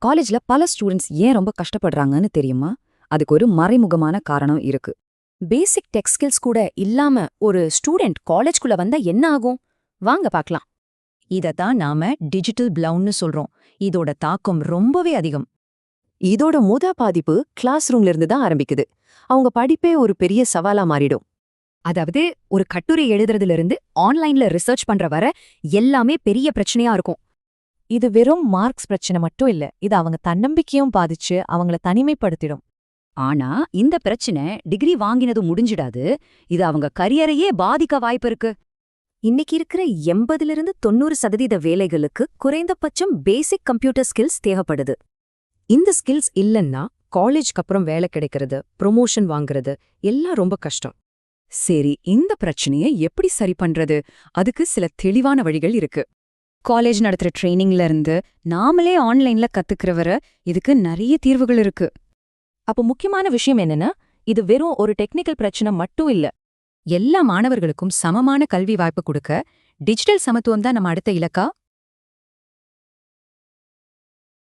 காலேஜ்ல பல ஸ்டூடெண்ட்ஸ் ஏன் ரொம்ப கஷ்டப்படுறாங்கன்னு தெரியுமா? அதுக்கு ஒரு மறைமுகமான காரணம் இருக்கு. பேசிக் டெக் ஸ்கில்ஸ் கூட இல்லாம ஒரு ஸ்டூடெண்ட் காலேஜ்குள்ள வந்தா என்ன ஆகும்? வாங்க பார்க்கலாம். இதத்தான் நாம டிஜிட்டல் பிளவுன்னு சொல்றோம். இதோட தாக்கம் ரொம்பவே அதிகம். இதோட பாதிப்பு கிளாஸ் ரூம்ல இருந்து தான் ஆரம்பிக்குது. அவங்க படிப்பே ஒரு பெரிய சவாலா மாறிடும். அதாவது ஒரு கட்டுரை எழுதுறதுல இருந்து ஆன்லைன்ல ரிசர்ச் பண்ற வர எல்லாமே பெரிய பிரச்சனையா இருக்கும். இது வெறும் மார்க்ஸ் பிரச்சனை மட்டும் இல்ல, இது அவங்க தன்னம்பிக்கையும் பாதிச்சு அவங்கள தனிமைப்படுத்திடும். ஆனா இந்த பிரச்சனை டிகிரி வாங்கினது முடிஞ்சிடாது. இது அவங்க கரியரையே பாதிக்க வாய்ப்பு இருக்கு. இன்னைக்கு இருக்கிற 80% வேலைகளுக்கு குறைந்தபட்சம் பேசிக் கம்ப்யூட்டர் ஸ்கில்ஸ் தேவைப்படுது. இந்த ஸ்கில்ஸ் இல்லன்னா காலேஜ்க்கு அப்புறம் வேலை கிடைக்கிறது, ப்ரொமோஷன் வாங்குறது எல்லாம் ரொம்ப கஷ்டம். சரி, இந்த பிரச்சனையை எப்படி சரி பண்றது? அதுக்கு சில தெளிவான வழிகள் இருக்கு. காலேஜ் நடத்துற ட்ரைனிங்ல இருந்து நாமளே ஆன்லைன்ல கத்துக்கிறவர இதுக்கு நிறைய தீர்வுகள் இருக்கு. அப்போ முக்கியமான விஷயம் என்னன்னா, இது வெறும் ஒரு டெக்னிக்கல் பிரச்சனை மட்டும் இல்ல. எல்லா மாணவர்களுக்கும் சமமான கல்வி வாய்ப்பு கொடுக்க டிஜிட்டல் சமத்துவம் தான் நம்ம அடுத்த இலக்கா.